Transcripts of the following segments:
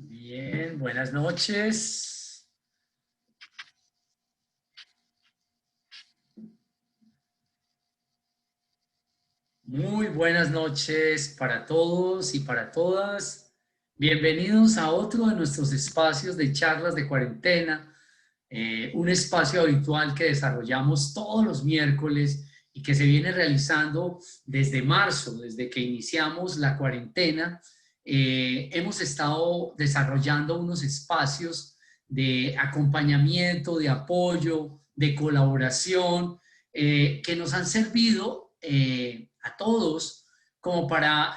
Bien, buenas noches. Muy buenas noches para todos y para todas. Bienvenidos a otro de nuestros espacios de charlas de cuarentena, un espacio habitual que desarrollamos todos los miércoles y que se viene realizando desde marzo, desde que iniciamos la cuarentena. Hemos estado desarrollando unos espacios de acompañamiento, de apoyo, de colaboración, que nos han servido a todos como para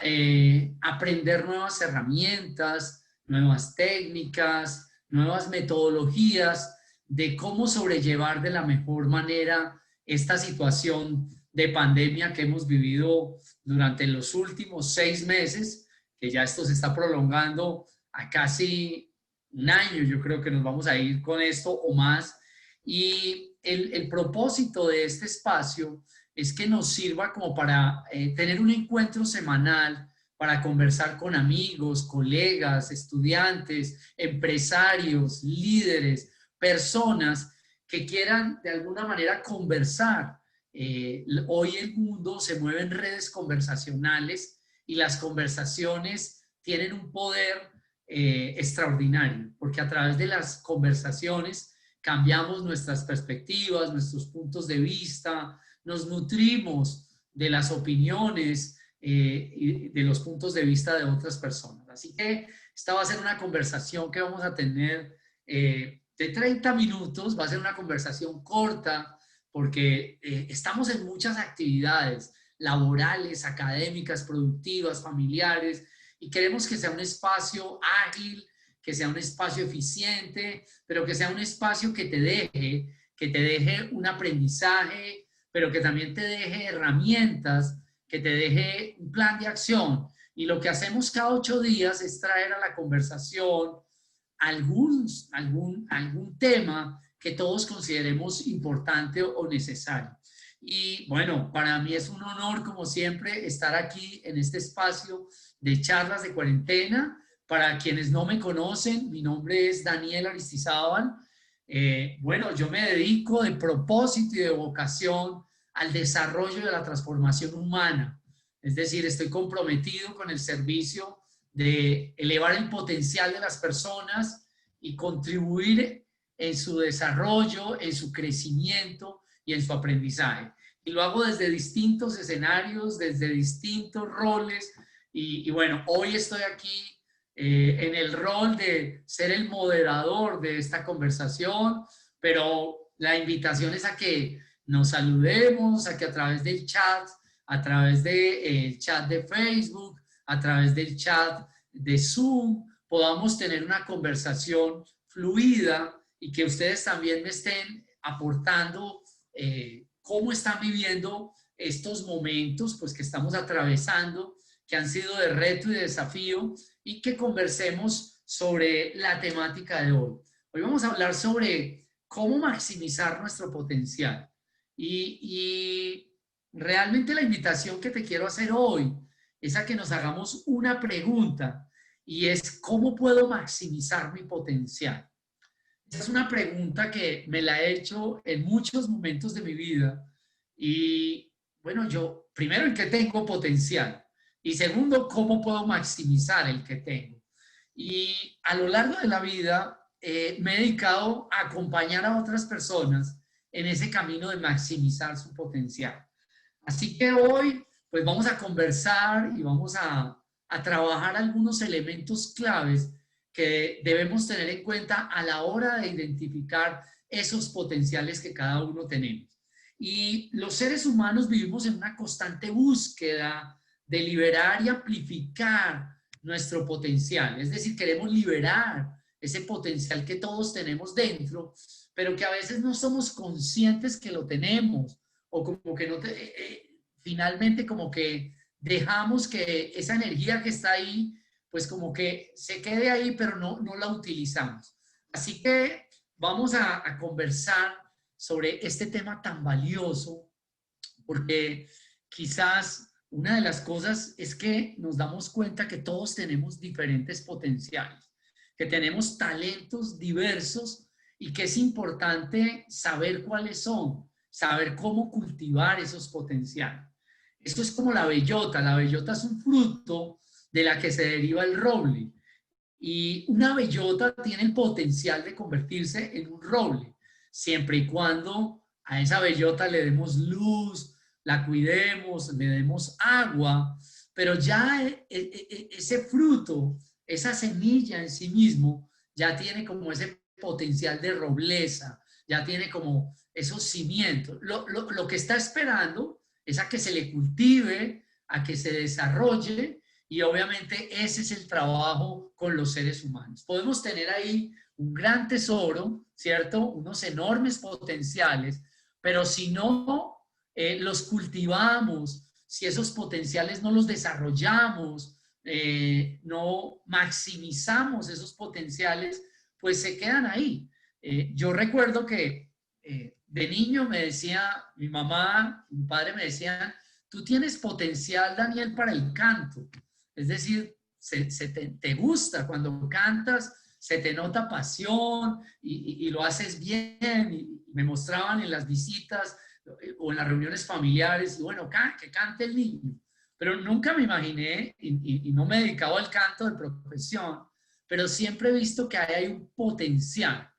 aprender nuevas herramientas, nuevas técnicas, nuevas metodologías de cómo sobrellevar de la mejor manera esta situación de pandemia que hemos vivido durante los últimos 6 meses, que ya esto se está prolongando a casi un año. Yo creo que nos vamos a ir con esto o más. Y el propósito de este espacio es que nos sirva como para tener un encuentro semanal, para conversar con amigos, colegas, estudiantes, empresarios, líderes, personas que quieran de alguna manera conversar. Hoy el mundo se mueve en redes conversacionales y las conversaciones tienen un poder extraordinario, porque a través de las conversaciones cambiamos nuestras perspectivas, nuestros puntos de vista, nos nutrimos de las opiniones y de los puntos de vista de otras personas. Así que esta va a ser una conversación que vamos a tener de 30 minutos, va a ser una conversación corta porque estamos en muchas actividades laborales, académicas, productivas, familiares, y queremos que sea un espacio ágil, que sea un espacio eficiente, pero que sea un espacio que te deje un aprendizaje, pero que también te deje herramientas, que te deje un plan de acción. Y lo que hacemos cada 8 días es traer a la conversación algún tema que todos consideremos importante o necesario. Y bueno, para mí es un honor, como siempre, estar aquí en este espacio de charlas de cuarentena. Para quienes no me conocen, mi nombre es Daniel Aristizábal. Bueno, yo me dedico de propósito y de vocación al desarrollo de la transformación humana. Es decir, estoy comprometido con el servicio de elevar el potencial de las personas y contribuir en su desarrollo, en su crecimiento y en su aprendizaje. Y lo hago desde distintos escenarios, desde distintos roles. Y bueno, hoy estoy aquí en el rol de ser el moderador de esta conversación, pero la invitación es a que nos saludemos, a que a través del chat, a través del chat de Facebook, a través del chat de Zoom, podamos tener una conversación fluida y que ustedes también me estén aportando cómo están viviendo estos momentos pues que estamos atravesando, que han sido de reto y de desafío, y que conversemos sobre la temática de hoy. Hoy vamos a hablar sobre cómo maximizar nuestro potencial. Y realmente la invitación que te quiero hacer hoy es a que nos hagamos una pregunta, y es ¿cómo puedo maximizar mi potencial? Esa es una pregunta que me la he hecho en muchos momentos de mi vida. Y bueno, yo, primero, ¿en qué tengo potencial? Y segundo, ¿cómo puedo maximizar el que tengo? Y a lo largo de la vida me he dedicado a acompañar a otras personas en ese camino de maximizar su potencial. Así que hoy, pues vamos a conversar y vamos a trabajar algunos elementos claves que debemos tener en cuenta a la hora de identificar esos potenciales que cada uno tenemos. Y los seres humanos vivimos en una constante búsqueda de liberar y amplificar nuestro potencial. Es decir, queremos liberar ese potencial que todos tenemos dentro, pero que a veces no somos conscientes que lo tenemos, o como que no finalmente como que dejamos que esa energía que está ahí, pues como que se quede ahí, pero no la utilizamos. Así que vamos a conversar sobre este tema tan valioso, porque quizás una de las cosas es que nos damos cuenta que todos tenemos diferentes potenciales. que tenemos talentos diversos y que es importante saber cuáles son, saber cómo cultivar esos potenciales. Esto es como la bellota. La bellota es un fruto de la que se deriva el roble. Y una bellota tiene el potencial de convertirse en un roble, siempre y cuando a esa bellota le demos luz, la cuidemos, le demos agua, pero ya ese fruto, esa semilla en sí mismo, ya tiene como ese potencial de robleza, ya tiene como esos cimientos. Lo que está esperando es a que se le cultive, a que se desarrolle, y obviamente ese es el trabajo con los seres humanos. Podemos tener ahí un gran tesoro, ¿cierto? Unos enormes potenciales, pero si no los cultivamos, si esos potenciales no los desarrollamos, no maximizamos esos potenciales, pues se quedan ahí. Yo recuerdo que de niño me decía mi mamá, mi padre me decían, tú tienes potencial, Daniel, para el canto. Es decir, te gusta cuando cantas, se te nota pasión y lo haces bien. Y me mostraban en las visitas o en las reuniones familiares, y bueno, que cante el niño. Pero nunca me imaginé y no me he dedicado al canto de profesión, pero siempre he visto que hay un potencial.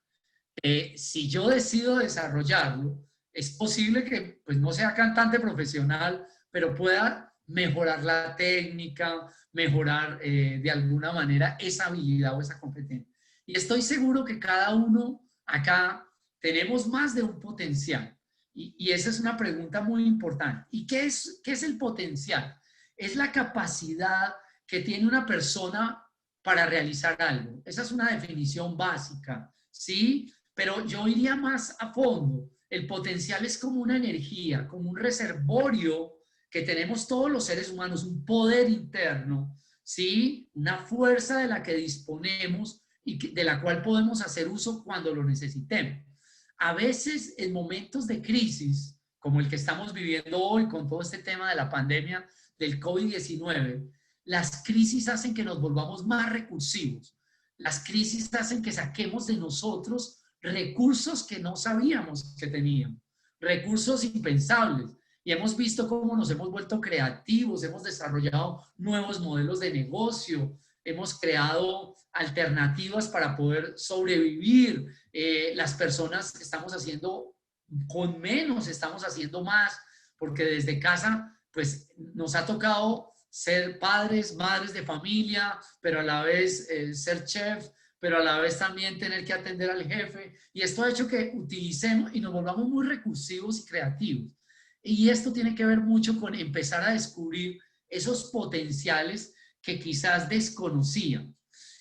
Si yo decido desarrollarlo, es posible que pues, no sea cantante profesional, pero pueda mejorar la técnica, mejorar de alguna manera esa habilidad o esa competencia. Y estoy seguro que cada uno acá tenemos más de un potencial. Y esa es una pregunta muy importante. ¿Y qué es el potencial? Es la capacidad que tiene una persona para realizar algo. Esa es una definición básica, ¿sí? Pero yo iría más a fondo. El potencial es como una energía, como un reservorio que tenemos todos los seres humanos, un poder interno, ¿sí? Una fuerza de la que disponemos y de la cual podemos hacer uso cuando lo necesitemos. A veces en momentos de crisis, como el que estamos viviendo hoy con todo este tema de la pandemia del COVID-19, las crisis hacen que nos volvamos más recursivos. Las crisis hacen que saquemos de nosotros recursos que no sabíamos que teníamos, recursos impensables. Y hemos visto cómo nos hemos vuelto creativos, hemos desarrollado nuevos modelos de negocio, hemos creado alternativas para poder sobrevivir. Las personas estamos haciendo con menos, estamos haciendo más, porque desde casa, pues nos ha tocado ser padres, madres de familia, pero a la vez ser chef, pero a la vez también tener que atender al jefe. Y esto ha hecho que utilicemos y nos volvamos muy recursivos y creativos. Y esto tiene que ver mucho con empezar a descubrir esos potenciales que quizás desconocían.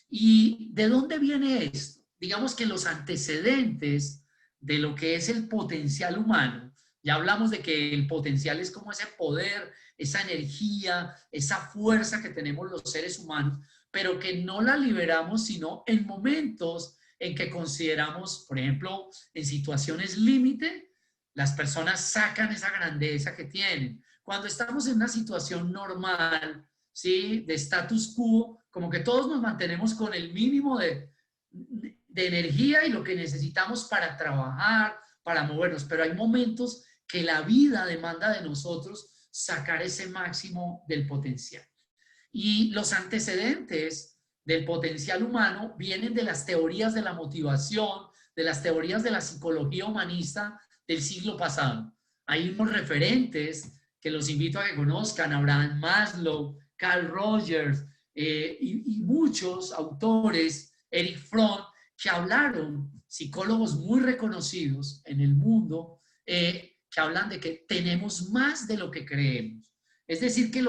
¿Y de dónde viene esto? Digamos que los antecedentes de lo que es el potencial humano, ya hablamos de que el potencial es como ese poder, esa energía, esa fuerza que tenemos los seres humanos, pero que no la liberamos sino en momentos en que consideramos, por ejemplo, en situaciones límite, las personas sacan esa grandeza que tienen. Cuando estamos en una situación normal, ¿sí? De status quo, como que todos nos mantenemos con el mínimo de energía y lo que necesitamos para trabajar, para movernos, pero hay momentos que la vida demanda de nosotros sacar ese máximo del potencial. Y los antecedentes del potencial humano vienen de las teorías de la motivación, de las teorías de la psicología humanista del siglo pasado. Hay unos referentes que los invito a que conozcan: Abraham Maslow, Carl Rogers y muchos autores, Eric Fromm, que hablaron, psicólogos muy reconocidos en el mundo, que hablan de que tenemos más de lo que creemos. Es decir, que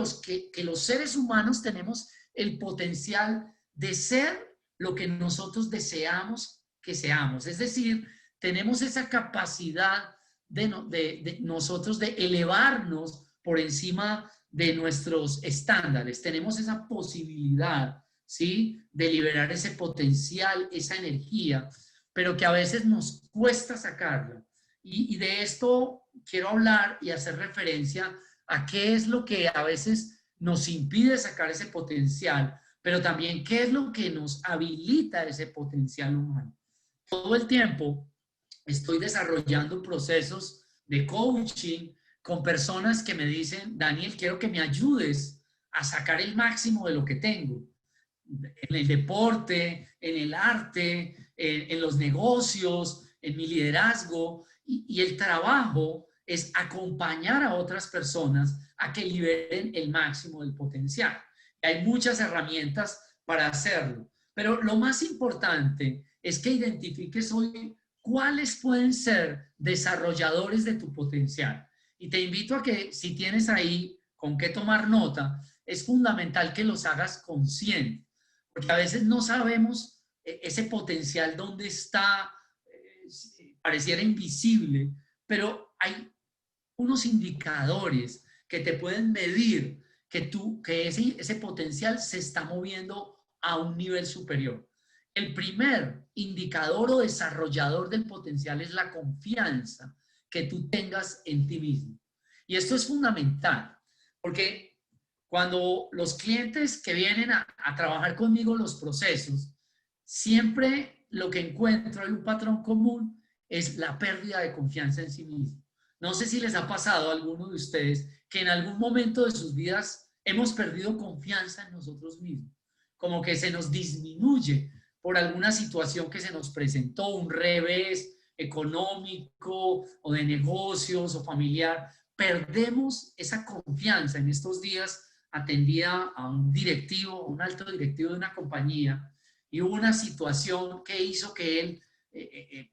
los seres humanos tenemos el potencial de ser lo que nosotros deseamos que seamos. Es decir, tenemos esa capacidad de nosotros de elevarnos por encima de nuestros estándares. Tenemos esa posibilidad, ¿sí? De liberar ese potencial, esa energía, pero que a veces nos cuesta sacarla. Y de esto quiero hablar y hacer referencia a qué es lo que a veces nos impide sacar ese potencial, pero también qué es lo que nos habilita ese potencial humano. Todo el tiempo estoy desarrollando procesos de coaching con personas que me dicen, Daniel, quiero que me ayudes a sacar el máximo de lo que tengo en el deporte, en el arte, en los negocios, en mi liderazgo. Y el trabajo es acompañar a otras personas a que liberen el máximo del potencial. Hay muchas herramientas para hacerlo, pero lo más importante es que identifiques hoy cuáles pueden ser desarrolladores de tu potencial. Y te invito a que si tienes ahí con qué tomar nota, es fundamental que los hagas consciente, porque a veces no sabemos ese potencial dónde está, pareciera invisible, pero hay unos indicadores que te pueden medir que ese potencial se está moviendo a un nivel superior. El primer indicador o desarrollador del potencial es la confianza que tú tengas en ti mismo. Y esto es fundamental, porque cuando los clientes que vienen a trabajar conmigo los procesos, siempre lo que encuentro, hay un patrón común, es la pérdida de confianza en sí mismo. No sé si les ha pasado a alguno de ustedes que en algún momento de sus vidas hemos perdido confianza en nosotros mismos, como que se nos disminuye por alguna situación que se nos presentó, un revés económico o de negocios o familiar. Perdemos esa confianza. En estos días atendía a un directivo, un alto directivo de una compañía, y hubo una situación que hizo que él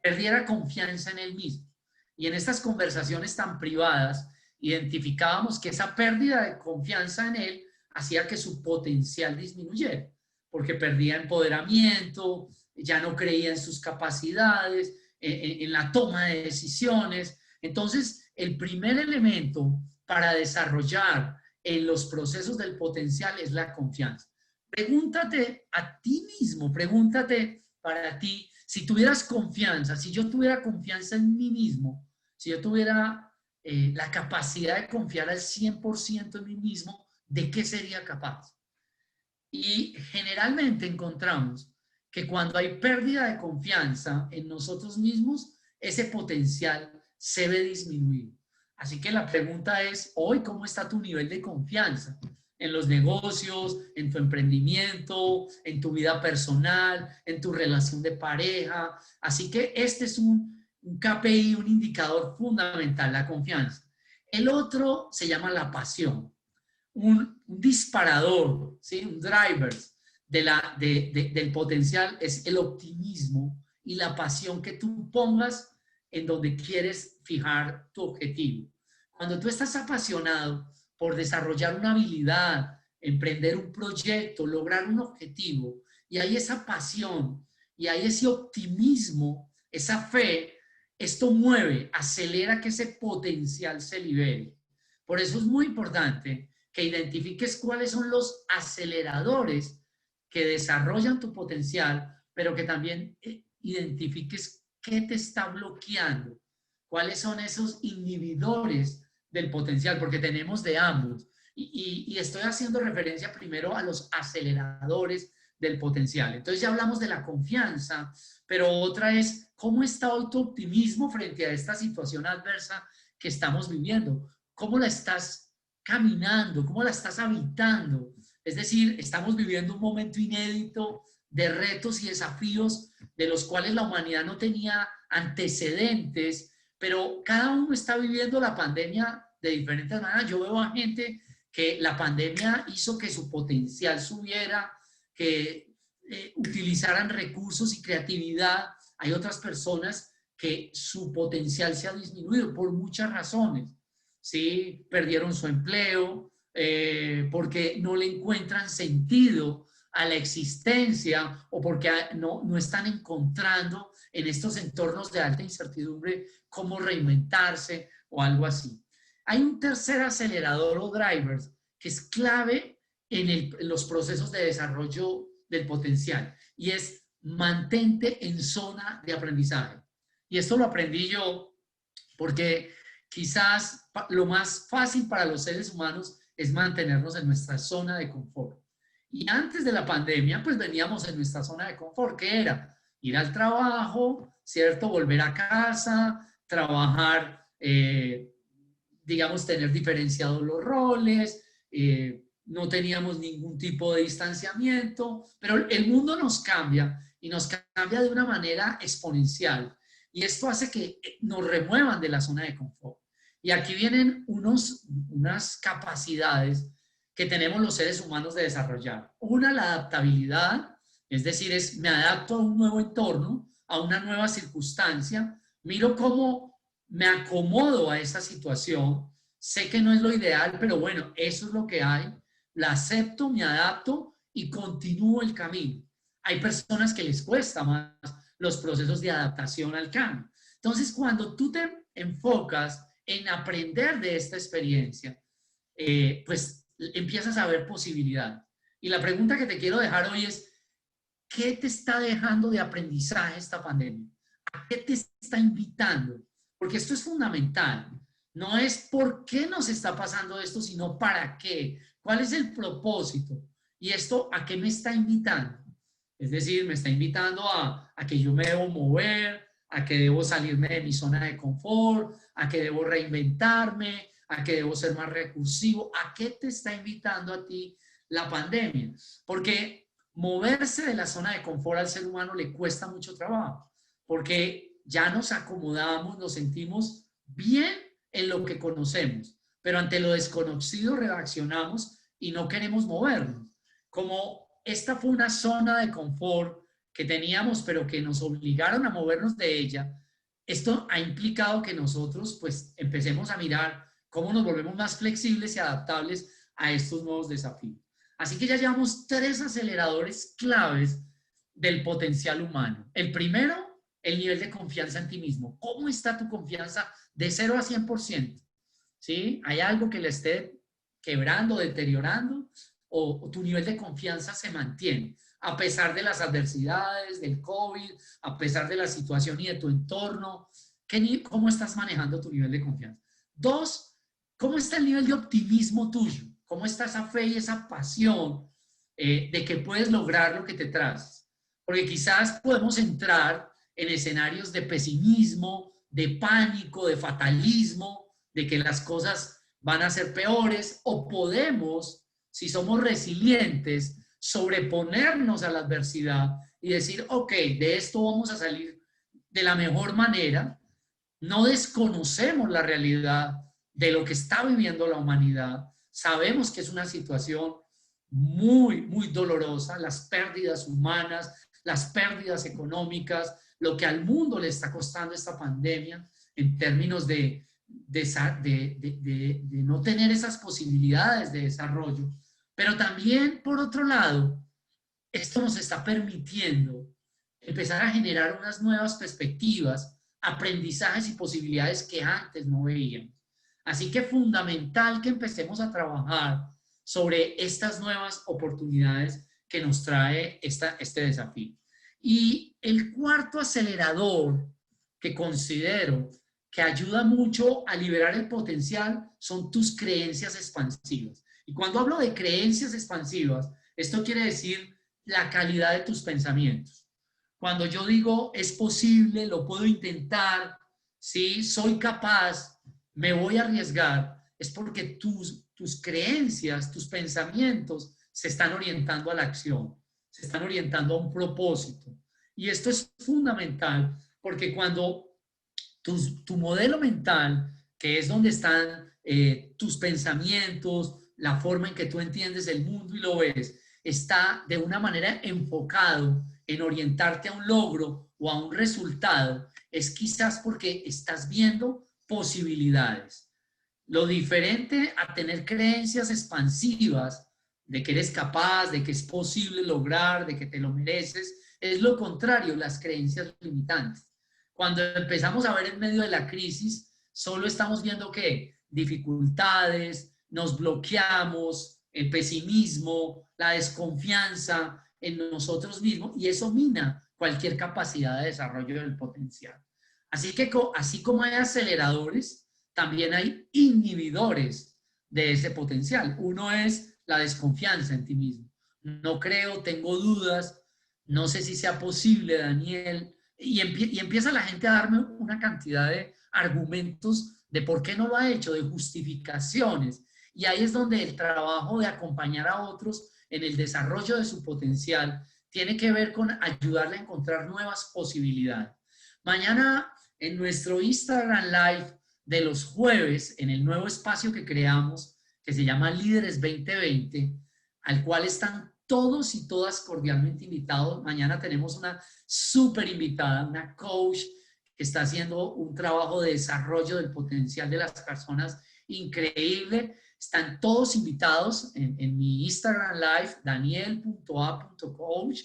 perdiera confianza en él mismo. Y en estas conversaciones tan privadas, identificábamos que esa pérdida de confianza en él hacía que su potencial disminuyera, porque perdía empoderamiento, ya no creía en sus capacidades, en la toma de decisiones. Entonces, el primer elemento para desarrollar en los procesos del potencial es la confianza. Pregúntate a ti mismo, pregúntate para ti, si tuvieras confianza, si yo tuviera confianza en mí mismo, si yo tuviera la capacidad de confiar al 100% en mí mismo, ¿de qué sería capaz? Y generalmente encontramos que cuando hay pérdida de confianza en nosotros mismos, ese potencial se ve disminuido. Así que la pregunta es, hoy, ¿cómo está tu nivel de confianza? En los negocios, en tu emprendimiento, en tu vida personal, en tu relación de pareja. Así que este es un KPI, un indicador fundamental, la confianza. El otro se llama la pasión. Un disparador, ¿sí? Un driver del potencial es el optimismo y la pasión que tú pongas en donde quieres fijar tu objetivo. Cuando tú estás apasionado por desarrollar una habilidad, emprender un proyecto, lograr un objetivo, y hay esa pasión, y hay ese optimismo, esa fe, esto mueve, acelera que ese potencial se libere. Por eso es muy importante que identifiques cuáles son los aceleradores que desarrollan tu potencial, pero que también identifiques qué te está bloqueando, cuáles son esos inhibidores del potencial, porque tenemos de ambos. Y estoy haciendo referencia primero a los aceleradores del potencial. Entonces ya hablamos de la confianza, pero otra es cómo está hoy tu optimismo frente a esta situación adversa que estamos viviendo. ¿Cómo la estás caminando? ¿Cómo la estás habitando? Es decir, estamos viviendo un momento inédito de retos y desafíos de los cuales la humanidad no tenía antecedentes, pero cada uno está viviendo la pandemia de diferentes maneras. Yo veo a gente que la pandemia hizo que su potencial subiera, que utilizaran recursos y creatividad. Hay otras personas que su potencial se ha disminuido por muchas razones. ¿Sí? Perdieron su empleo, porque no le encuentran sentido a la existencia o porque no están encontrando en estos entornos de alta incertidumbre cómo reinventarse o algo así. Hay un tercer acelerador o drivers que es clave en los procesos de desarrollo del potencial y es mantente en zona de aprendizaje. Y esto lo aprendí yo porque quizás lo más fácil para los seres humanos es mantenernos en nuestra zona de confort. Y antes de la pandemia, pues veníamos en nuestra zona de confort, que era ir al trabajo, ¿cierto? Volver a casa, trabajar, digamos, tener diferenciados los roles, no teníamos ningún tipo de distanciamiento, pero el mundo nos cambia y nos cambia de una manera exponencial. Y esto hace que nos remuevan de la zona de confort. Y aquí vienen unas capacidades que tenemos los seres humanos de desarrollar. Una, la adaptabilidad, es decir, me adapto a un nuevo entorno, a una nueva circunstancia, miro cómo me acomodo a esa situación, sé que no es lo ideal, pero bueno, eso es lo que hay, la acepto, me adapto y continúo el camino. Hay personas que les cuesta más los procesos de adaptación al cambio. Entonces, cuando tú te enfocas en aprender de esta experiencia, pues empiezas a ver posibilidad. Y la pregunta que te quiero dejar hoy es, ¿qué te está dejando de aprendizaje esta pandemia? ¿A qué te está invitando? Porque esto es fundamental. No es por qué nos está pasando esto, sino para qué. ¿Cuál es el propósito? Y esto, ¿a qué me está invitando? Es decir, me está invitando a que yo me debo mover, a que debo salirme de mi zona de confort, a que debo reinventarme, a que debo ser más recursivo. ¿A qué te está invitando a ti la pandemia? Porque moverse de la zona de confort al ser humano le cuesta mucho trabajo, porque ya nos acomodamos, nos sentimos bien en lo que conocemos, pero ante lo desconocido reaccionamos y no queremos movernos. Como esta fue una zona de confort que teníamos, pero que nos obligaron a movernos de ella, esto ha implicado que nosotros pues empecemos a mirar cómo nos volvemos más flexibles y adaptables a estos nuevos desafíos. Así que ya llevamos 3 aceleradores claves del potencial humano. El primero, el nivel de confianza en ti mismo. ¿Cómo está tu confianza de 0 a 100%? ¿Sí? ¿Hay algo que le esté quebrando, deteriorando? ¿O tu nivel de confianza se mantiene? A pesar de las adversidades, del COVID, a pesar de la situación y de tu entorno, ¿cómo estás manejando tu nivel de confianza? 2, ¿cómo está el nivel de optimismo tuyo? ¿Cómo está esa fe y esa pasión de que puedes lograr lo que te traes? Porque quizás podemos entrar en escenarios de pesimismo, de pánico, de fatalismo, de que las cosas van a ser peores, o podemos, si somos resilientes, sobreponernos a la adversidad y decir, ok, de esto vamos a salir de la mejor manera, no desconocemos la realidad de lo que está viviendo la humanidad, sabemos que es una situación muy, muy dolorosa, las pérdidas humanas, las pérdidas económicas, lo que al mundo le está costando esta pandemia en términos de no tener esas posibilidades de desarrollo. Pero también, por otro lado, esto nos está permitiendo empezar a generar unas nuevas perspectivas, aprendizajes y posibilidades que antes no veíamos. Así que es fundamental que empecemos a trabajar sobre estas nuevas oportunidades que nos trae este desafío. Y el cuarto acelerador que considero que ayuda mucho a liberar el potencial son tus creencias expansivas. Y cuando hablo de creencias expansivas, esto quiere decir la calidad de tus pensamientos. Cuando yo digo es posible, lo puedo intentar, ¿sí? Soy capaz, me voy a arriesgar, es porque tus creencias, tus pensamientos se están orientando a la acción, se están orientando a un propósito. Y esto es fundamental porque cuando tu modelo mental, que es donde están tus pensamientos, la forma en que tú entiendes el mundo y lo ves, está de una manera enfocado en orientarte a un logro o a un resultado, es quizás porque estás viendo posibilidades. Lo diferente a tener creencias expansivas de que eres capaz, de que es posible lograr, de que te lo mereces, es lo contrario, las creencias limitantes. Cuando empezamos a ver en medio de la crisis, solo estamos viendo que dificultades, nos bloqueamos, el pesimismo, la desconfianza en nosotros mismos, y eso mina cualquier capacidad de desarrollo del potencial. Así que así como hay aceleradores, también hay inhibidores de ese potencial. Uno es la desconfianza en ti mismo. no creo, tengo dudas, no sé si sea posible, Daniel. Y empieza la gente a darme una cantidad de argumentos de por qué no lo ha hecho, de justificaciones. Y ahí es donde el trabajo de acompañar a otros en el desarrollo de su potencial tiene que ver con ayudarle a encontrar nuevas posibilidades. Mañana en nuestro Instagram Live de los jueves, en el nuevo espacio que creamos, que se llama Líderes 2020, al cual están todos y todas cordialmente invitados. Mañana tenemos una súper invitada, una coach que está haciendo un trabajo de desarrollo del potencial de las personas increíble. Están todos invitados en mi Instagram Live, daniel.a.coach,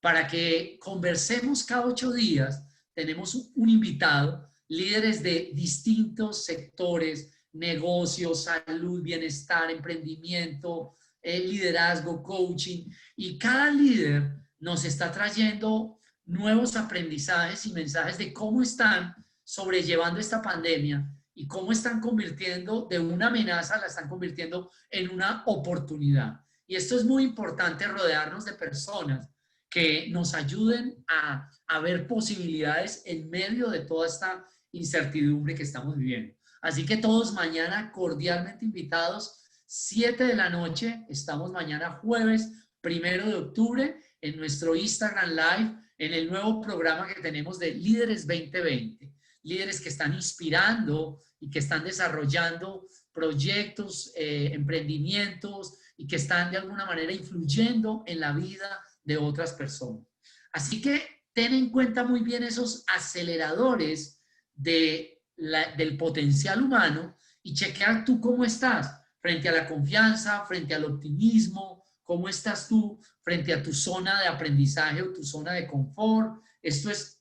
para que conversemos cada 8 días. Tenemos un invitado, líderes de distintos sectores, negocios, salud, bienestar, emprendimiento, liderazgo, coaching, y cada líder nos está trayendo nuevos aprendizajes y mensajes de cómo están sobrellevando esta pandemia y cómo están convirtiendo de una amenaza, la están convirtiendo en una oportunidad. Y esto es muy importante, rodearnos de personas que nos ayuden a ver posibilidades en medio de toda esta incertidumbre que estamos viviendo. Así que todos mañana cordialmente invitados, 7 de la noche, estamos mañana jueves 1 de octubre en nuestro Instagram Live, en el nuevo programa que tenemos de Líderes 2020, líderes que están inspirando y que están desarrollando proyectos, emprendimientos y que están de alguna manera influyendo en la vida de otras personas. Así que ten en cuenta muy bien esos aceleradores del potencial humano y chequear tú cómo estás frente a la confianza, frente al optimismo, cómo estás tú frente a tu zona de aprendizaje o tu zona de confort. Esto es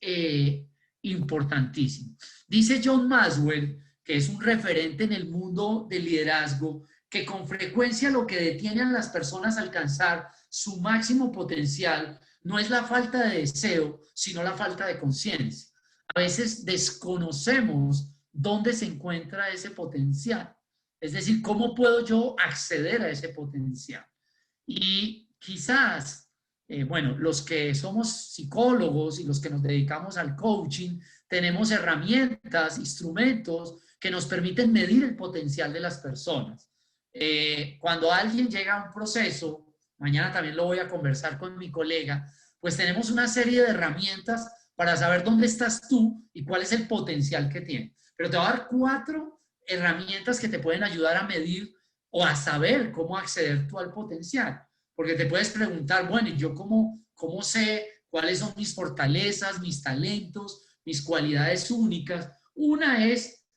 importantísimo. Dice John Maxwell, que es un referente en el mundo del liderazgo, que con frecuencia lo que detiene a las personas a alcanzar su máximo potencial no es la falta de deseo, sino la falta de conciencia. A veces desconocemos dónde se encuentra ese potencial. Es decir, ¿cómo puedo yo acceder a ese potencial? Y quizás, bueno, los que somos psicólogos y los que nos dedicamos al coaching, tenemos herramientas, instrumentos que nos permiten medir el potencial de las personas. Cuando alguien llega a un proceso, mañana también lo voy a conversar con mi colega, pues tenemos una serie de herramientas para saber dónde estás tú y cuál es el potencial que tienes. Pero te voy a dar 4 herramientas que te pueden ayudar a medir o a saber cómo acceder tú al potencial. Porque te puedes preguntar, bueno, ¿y yo cómo sé cuáles son mis fortalezas, mis talentos, mis cualidades únicas? Una es,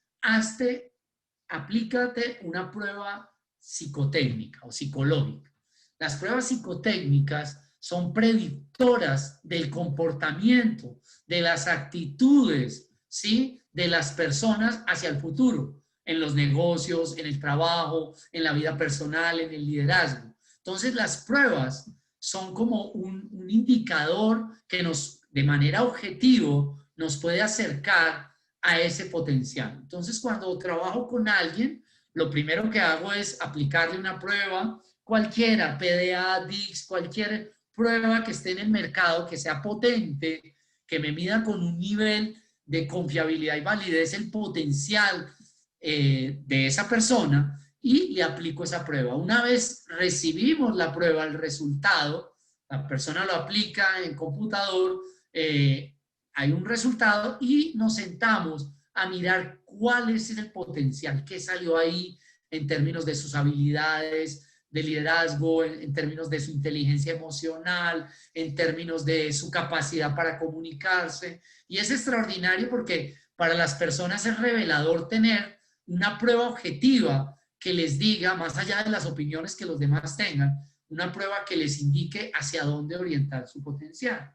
aplícate una prueba psicotécnica o psicológica. Las pruebas psicotécnicas son predictoras del comportamiento, de las actitudes, ¿sí?, de las personas hacia el futuro, en los negocios, en el trabajo, en la vida personal, en el liderazgo. Entonces, las pruebas son como un indicador que de manera objetiva, nos puede acercar a ese potencial. Entonces, cuando trabajo con alguien, lo primero que hago es aplicarle una prueba, cualquiera, PDA, DICS, cualquier prueba que esté en el mercado, que sea potente, que me mida con un nivel de confiabilidad y validez el potencial de esa persona, y le aplico esa prueba. Una vez recibimos la prueba, el resultado, la persona lo aplica en computador, hay un resultado y nos sentamos a mirar cuál es el potencial que salió ahí en términos de sus habilidades de liderazgo, en términos de su inteligencia emocional, en términos de su capacidad para comunicarse. Y es extraordinario porque para las personas es revelador tener una prueba objetiva que les diga, más allá de las opiniones que los demás tengan, una prueba que les indique hacia dónde orientar su potencial.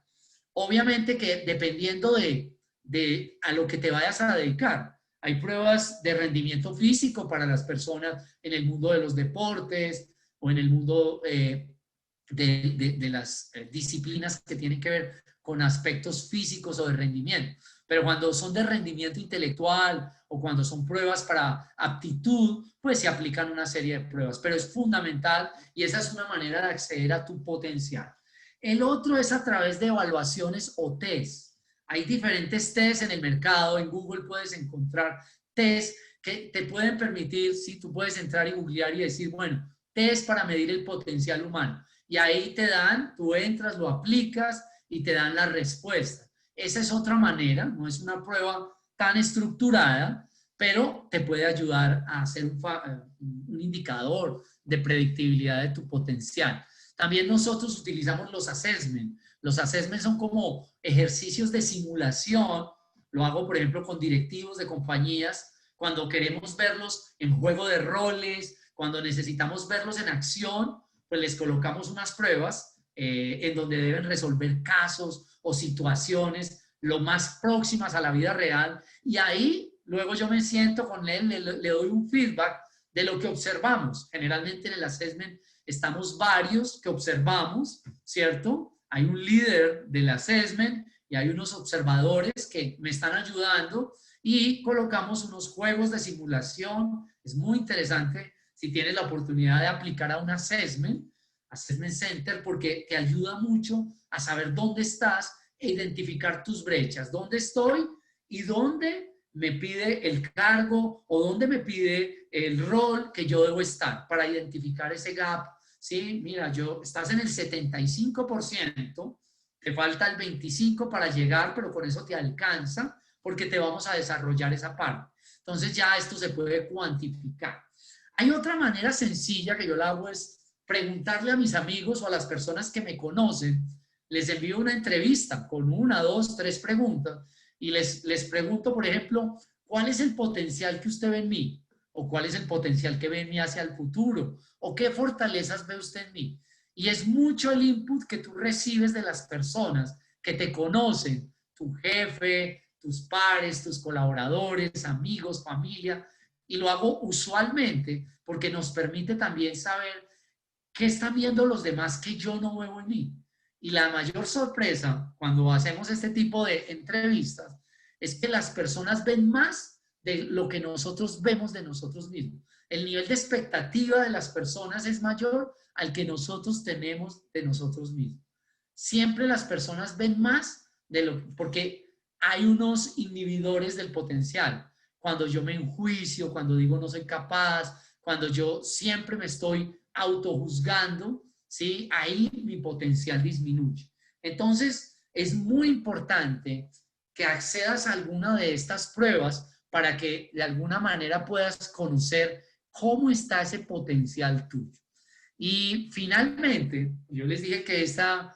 Obviamente que dependiendo de a lo que te vayas a dedicar, hay pruebas de rendimiento físico para las personas en el mundo de los deportes o en el mundo de las disciplinas que tienen que ver con aspectos físicos o de rendimiento. Pero cuando son de rendimiento intelectual o cuando son pruebas para aptitud, pues se aplican una serie de pruebas. Pero es fundamental y esa es una manera de acceder a tu potencial. El otro es a través de evaluaciones o test. Hay diferentes test en el mercado. En Google puedes encontrar test que te pueden permitir, si tú puedes entrar y googlear y decir, bueno, test para medir el potencial humano. Y ahí te dan, tú entras, lo aplicas y te dan la respuesta. Esa es otra manera, no es una prueba tan estructurada, pero te puede ayudar a hacer un indicador de predictibilidad de tu potencial. También nosotros utilizamos los assessments. Los assessments son como ejercicios de simulación. Lo hago, por ejemplo, con directivos de compañías, cuando queremos verlos en juego de roles, cuando necesitamos verlos en acción, pues les colocamos unas pruebas en donde deben resolver casos o situaciones lo más próximas a la vida real. Y ahí luego yo me siento con él, le doy un feedback de lo que observamos. Generalmente en el assessment estamos varios que observamos, ¿cierto? Hay un líder del assessment y hay unos observadores que me están ayudando y colocamos unos juegos de simulación. Es muy interesante si tienes la oportunidad de aplicar a un assessment center, porque te ayuda mucho a saber dónde estás e identificar tus brechas, dónde estoy y dónde me pide el cargo o dónde me pide el rol que yo debo estar para identificar ese gap. Sí, mira, estás en el 75%, te falta el 25% para llegar, pero con eso te alcanza porque te vamos a desarrollar esa parte. Entonces ya esto se puede cuantificar. Hay otra manera sencilla que yo la hago, es preguntarle a mis amigos o a las personas que me conocen, les envío una entrevista con 1, 2, 3 preguntas y les pregunto, por ejemplo, ¿cuál es el potencial que usted ve en mí? ¿O cuál es el potencial que ve en mí hacia el futuro? ¿O qué fortalezas ve usted en mí? Y es mucho el input que tú recibes de las personas que te conocen, tu jefe, tus pares, tus colaboradores, amigos, familia, y lo hago usualmente porque nos permite también saber qué están viendo los demás que yo no veo en mí. Y la mayor sorpresa cuando hacemos este tipo de entrevistas es que las personas ven más de lo que nosotros vemos de nosotros mismos. El nivel de expectativa de las personas es mayor al que nosotros tenemos de nosotros mismos. Siempre las personas ven más de lo, porque hay unos inhibidores del potencial. Cuando yo me enjuicio, cuando digo no soy capaz, cuando yo siempre me estoy autojuzgando, ¿sí? Ahí mi potencial disminuye. Entonces, es muy importante que accedas a alguna de estas pruebas para que de alguna manera puedas conocer cómo está ese potencial tuyo. Y finalmente, yo les dije que esta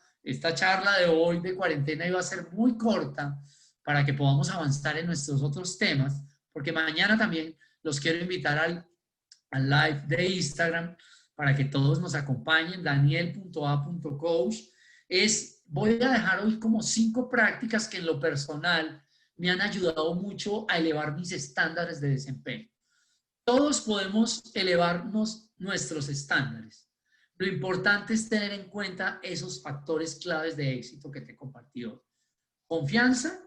charla de hoy de cuarentena iba a ser muy corta para que podamos avanzar en nuestros otros temas, porque mañana también los quiero invitar al live de Instagram para que todos nos acompañen, daniel.a.coach. Voy a dejar hoy como 5 prácticas que en lo personal me han ayudado mucho a elevar mis estándares de desempeño. Todos podemos elevarnos nuestros estándares. Lo importante es tener en cuenta esos factores claves de éxito que te compartí hoy. Confianza,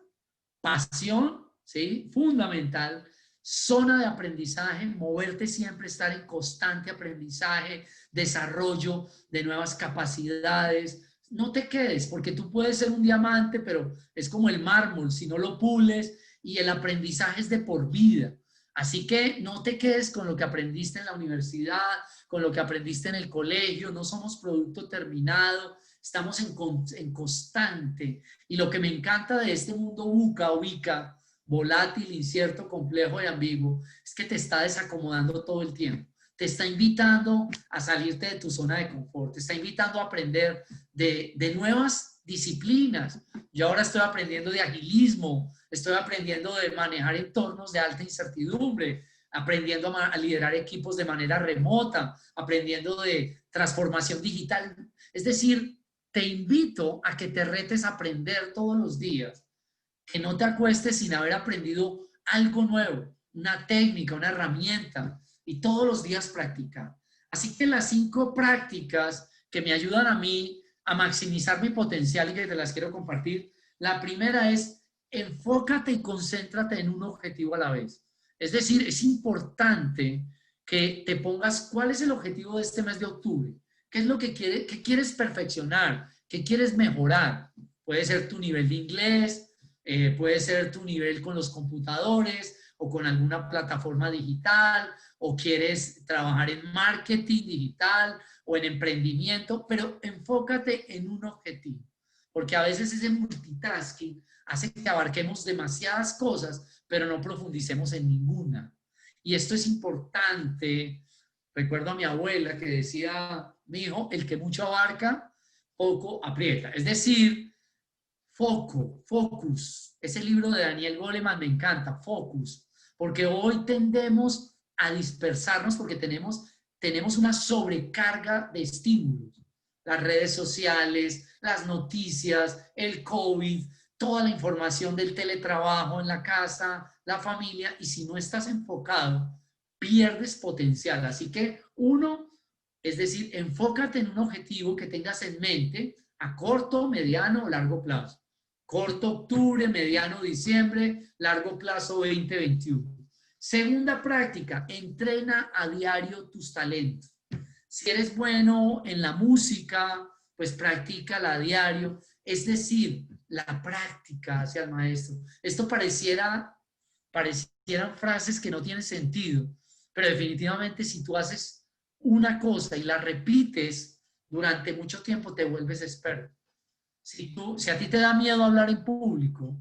pasión, ¿sí? Fundamental. Zona de aprendizaje, moverte siempre, estar en constante aprendizaje, desarrollo de nuevas capacidades. No te quedes, porque tú puedes ser un diamante, pero es como el mármol, si no lo pules, y el aprendizaje es de por vida. Así que no te quedes con lo que aprendiste en la universidad, con lo que aprendiste en el colegio, no somos producto terminado, estamos en constante. Y lo que me encanta de este mundo VUCA o VICA, volátil, incierto, complejo y ambiguo, es que te está desacomodando todo el tiempo. Te está invitando a salirte de tu zona de confort, te está invitando a aprender de nuevas disciplinas. Yo ahora estoy aprendiendo de agilismo, estoy aprendiendo de manejar entornos de alta incertidumbre, aprendiendo a liderar equipos de manera remota, aprendiendo de transformación digital. Es decir, te invito a que te retes a aprender todos los días, que no te acuestes sin haber aprendido algo nuevo, una técnica, una herramienta, y todos los días practicar. Así que las 5 prácticas que me ayudan a mí a maximizar mi potencial y que te las quiero compartir. La primera es, enfócate y concéntrate en un objetivo a la vez. Es decir, es importante que te pongas cuál es el objetivo de este mes de octubre. ¿Qué es lo que qué quieres perfeccionar? ¿Qué quieres mejorar? Puede ser tu nivel de inglés, puede ser tu nivel con los computadores o con alguna plataforma digital, o quieres trabajar en marketing digital o en emprendimiento, pero enfócate en un objetivo, porque a veces ese multitasking hace que abarquemos demasiadas cosas, pero no profundicemos en ninguna. Y esto es importante. Recuerdo a mi abuela que decía, mi hijo, el que mucho abarca, poco aprieta. Es decir, foco, focus. Ese libro de Daniel Goleman me encanta, focus, porque hoy tendemos a dispersarnos porque tenemos una sobrecarga de estímulos. Las redes sociales, las noticias, el COVID, toda la información del teletrabajo en la casa, la familia, y si no estás enfocado, pierdes potencial. Así que uno, es decir, enfócate en un objetivo que tengas en mente a corto, mediano o largo plazo. Corto octubre, mediano diciembre, largo plazo 2021. Segunda práctica, entrena a diario tus talentos. Si eres bueno en la música, pues practícala a diario. Es decir, la práctica hacia el maestro. Esto parecieran frases que no tienen sentido, pero definitivamente si tú haces una cosa y la repites durante mucho tiempo, te vuelves experto. Si a ti te da miedo hablar en público,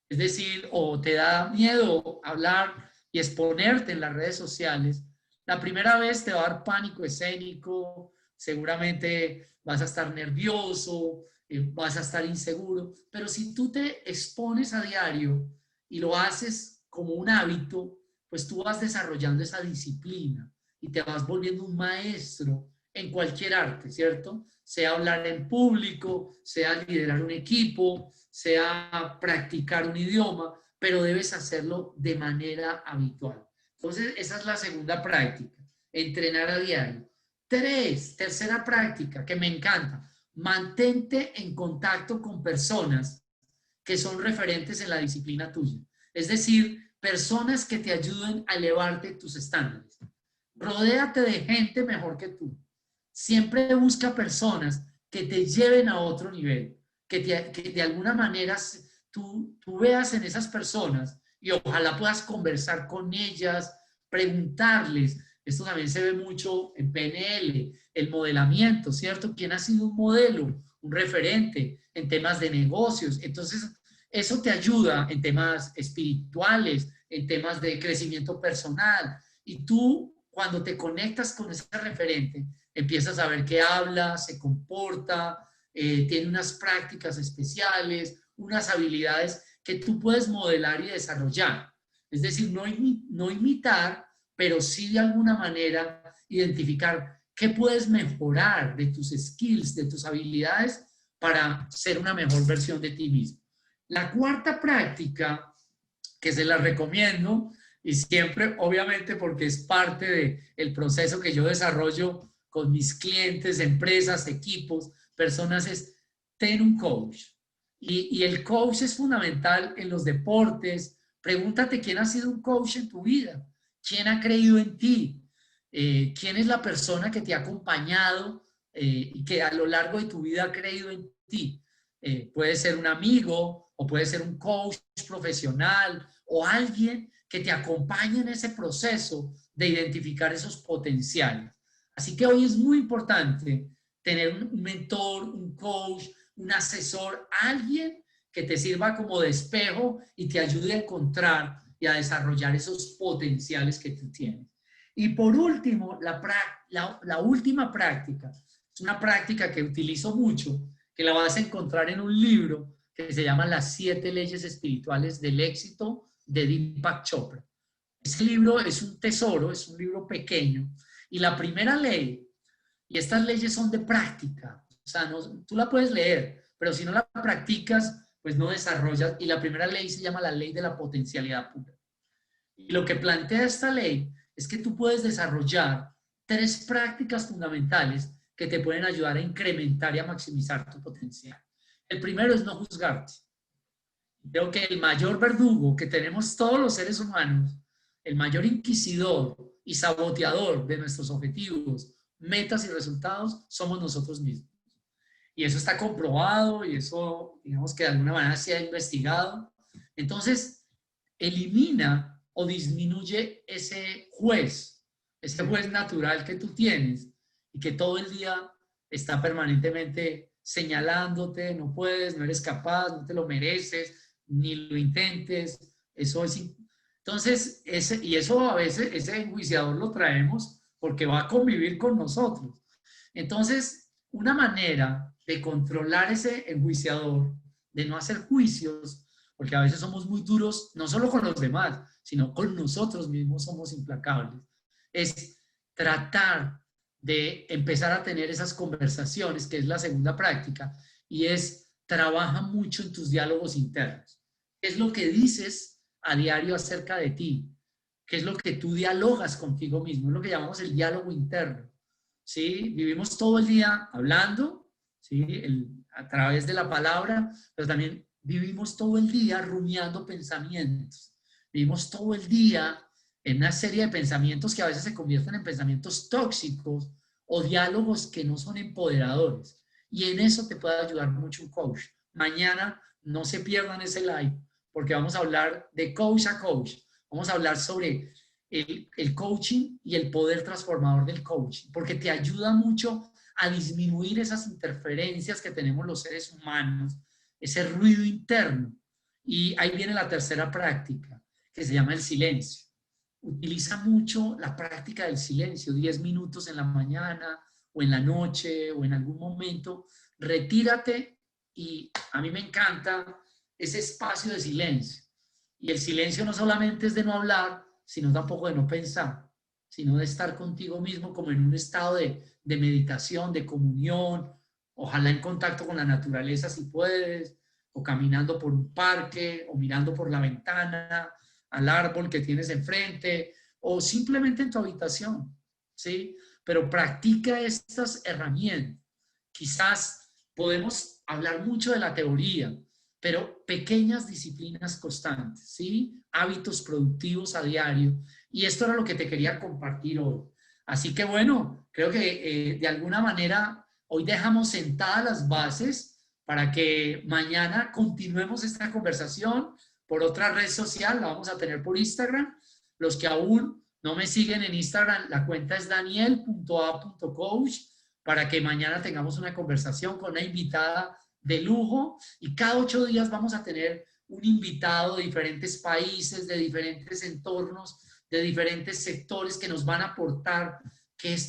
es decir, o te da miedo hablar y exponerte en las redes sociales, la primera vez te va a dar pánico escénico, seguramente vas a estar nervioso, vas a estar inseguro, pero si tú te expones a diario y lo haces como un hábito, pues tú vas desarrollando esa disciplina y te vas volviendo un maestro en cualquier arte, ¿cierto? Sea hablar en público, sea liderar un equipo, sea practicar un idioma, pero debes hacerlo de manera habitual. Entonces, esa es la segunda práctica, entrenar a diario. Tercera práctica que me encanta, mantente en contacto con personas que son referentes en la disciplina tuya. Es decir, personas que te ayuden a elevarte tus estándares. Rodéate de gente mejor que tú. Siempre busca personas que te lleven a otro nivel, que de alguna manera tú veas en esas personas y ojalá puedas conversar con ellas, preguntarles. Esto también se ve mucho en PNL, el modelamiento, ¿cierto? ¿Quién ha sido un modelo, un referente en temas de negocios? Entonces, eso te ayuda en temas espirituales, en temas de crecimiento personal. Y tú, cuando te conectas con ese referente, empiezas a ver que habla, se comporta, tiene unas prácticas especiales, unas habilidades que tú puedes modelar y desarrollar. Es decir, no imitar, pero sí de alguna manera identificar qué puedes mejorar de tus skills, de tus habilidades para ser una mejor versión de ti mismo. La cuarta práctica, que se la recomiendo, y siempre, obviamente, porque es parte del proceso que yo desarrollo con mis clientes, empresas, equipos, personas, es tener un coach. Y el coach es fundamental en los deportes. Pregúntate quién ha sido un coach en tu vida, quién ha creído en ti, quién es la persona que te ha acompañado y que a lo largo de tu vida ha creído en ti. Puede ser un amigo o puede ser un coach profesional o alguien que te acompañe en ese proceso de identificar esos potenciales. Así que hoy es muy importante tener un mentor, un coach, un asesor, alguien que te sirva como de espejo y te ayude a encontrar y a desarrollar esos potenciales que tú tienes. Y por último, la última práctica, es una práctica que utilizo mucho, que la vas a encontrar en un libro que se llama Las 7 leyes espirituales del éxito de Deepak Chopra. Ese libro es un tesoro, es un libro pequeño. Y la primera ley, y estas leyes son de práctica, o sea, no, tú la puedes leer, pero si no la practicas, pues no desarrollas. Y la primera ley se llama la ley de la potencialidad pura. Y lo que plantea esta ley es que tú puedes desarrollar 3 prácticas fundamentales que te pueden ayudar a incrementar y a maximizar tu potencial. El primero es no juzgarte. Creo que el mayor verdugo que tenemos todos los seres humanos, el mayor inquisidor y saboteador de nuestros objetivos, metas y resultados, somos nosotros mismos. Y eso está comprobado y eso, digamos que de alguna manera se ha investigado. Entonces, elimina o disminuye ese juez natural que tú tienes y que todo el día está permanentemente señalándote, no puedes, no eres capaz, no te lo mereces, ni lo intentes. Eso es. Entonces, eso a veces, ese enjuiciador lo traemos porque va a convivir con nosotros. Entonces, una manera de controlar ese enjuiciador, de no hacer juicios, porque a veces somos muy duros, no solo con los demás, sino con nosotros mismos somos implacables, es tratar de empezar a tener esas conversaciones, que es la segunda práctica, y es trabaja mucho en tus diálogos internos. ¿Qué es lo que dices a diario acerca de ti? ¿Qué es lo que tú dialogas contigo mismo? Es lo que llamamos el diálogo interno. ¿Sí? Vivimos todo el día hablando, ¿sí? A través de la palabra, pero también vivimos todo el día rumiando pensamientos. Vivimos todo el día en una serie de pensamientos que a veces se convierten en pensamientos tóxicos o diálogos que no son empoderadores. Y en eso te puede ayudar mucho un coach. Mañana no se pierdan ese live porque vamos a hablar de coach a coach. Vamos a hablar sobre el coaching y el poder transformador del coaching, porque te ayuda mucho a disminuir esas interferencias que tenemos los seres humanos, ese ruido interno. Y ahí viene la tercera práctica, que se llama el silencio. Utiliza mucho la práctica del silencio, 10 minutos en la mañana o en la noche o en algún momento. Retírate y a mí me encanta ese espacio de silencio. Y el silencio no solamente es de no hablar, sino tampoco de no pensar, sino de estar contigo mismo como en un estado de meditación, de comunión, ojalá en contacto con la naturaleza si puedes, o caminando por un parque, o mirando por la ventana al árbol que tienes enfrente, o simplemente en tu habitación, ¿sí? Pero practica estas herramientas. Quizás podemos hablar mucho de la teoría, pero pequeñas disciplinas constantes, ¿sí? Hábitos productivos a diario. Y esto era lo que te quería compartir hoy. Así que bueno, creo que de alguna manera hoy dejamos sentadas las bases para que mañana continuemos esta conversación por otra red social, la vamos a tener por Instagram. Los que aún no me siguen en Instagram, la cuenta es daniel.a.coach para que mañana tengamos una conversación con una invitada de lujo y cada 8 días vamos a tener un invitado de diferentes países, de diferentes entornos, de diferentes sectores que nos van a aportar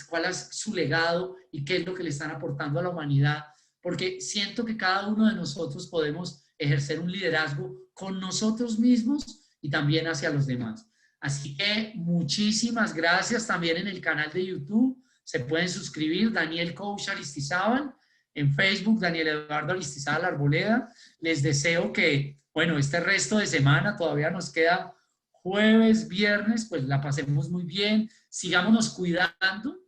cuál es su legado y qué es lo que le están aportando a la humanidad, porque siento que cada uno de nosotros podemos ejercer un liderazgo con nosotros mismos y también hacia los demás. Así que muchísimas gracias también en el canal de YouTube. Se pueden suscribir, Daniel Coach Aristizábal, en Facebook, Daniel Eduardo Aristizábal Arboleda. Les deseo que, bueno, este resto de semana todavía nos queda jueves, viernes, pues la pasemos muy bien, sigámonos cuidando,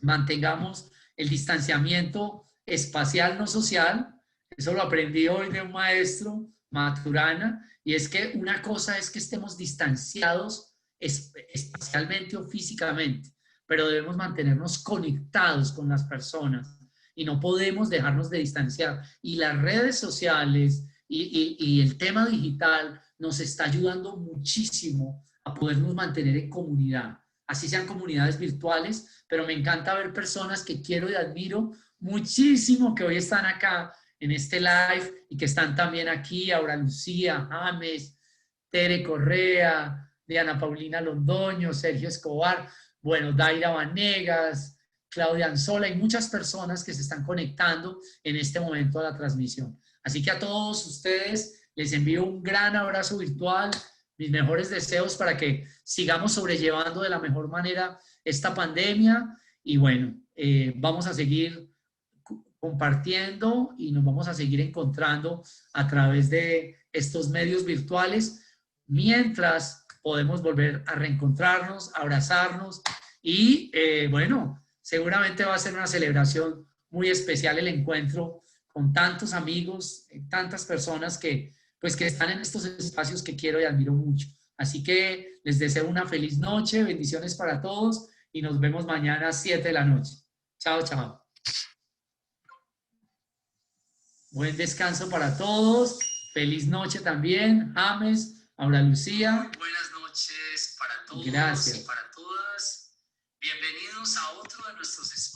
mantengamos el distanciamiento espacial no social. Eso lo aprendí hoy de un maestro, Maturana, y es que una cosa es que estemos distanciados espacialmente o físicamente, pero debemos mantenernos conectados con las personas y no podemos dejarnos de distanciar. Y las redes sociales y el tema digital nos está ayudando muchísimo a podernos mantener en comunidad, así sean comunidades virtuales, pero me encanta ver personas que quiero y admiro muchísimo que hoy están acá en este live y que están también aquí, Aura Lucía, James, Tere Correa, Diana Paulina Londoño, Sergio Escobar, bueno, Daira Vanegas, Claudia Anzola y muchas personas que se están conectando en este momento a la transmisión. Así que a todos ustedes les envío un gran abrazo virtual, mis mejores deseos para que sigamos sobrellevando de la mejor manera esta pandemia y bueno, vamos a seguir compartiendo y nos vamos a seguir encontrando a través de estos medios virtuales mientras podemos volver a reencontrarnos, abrazarnos y bueno, seguramente va a ser una celebración muy especial el encuentro con tantos amigos, tantas personas que, pues, que están en estos espacios que quiero y admiro mucho. Así que les deseo una feliz noche, bendiciones para todos y nos vemos mañana a 7 de la noche. Chao, chao. Buen descanso para todos. Feliz noche también, James, Aura Lucía. Muy buenas noches para todos Gracias. y para todas. Bienvenidos a otro de nuestros espacios.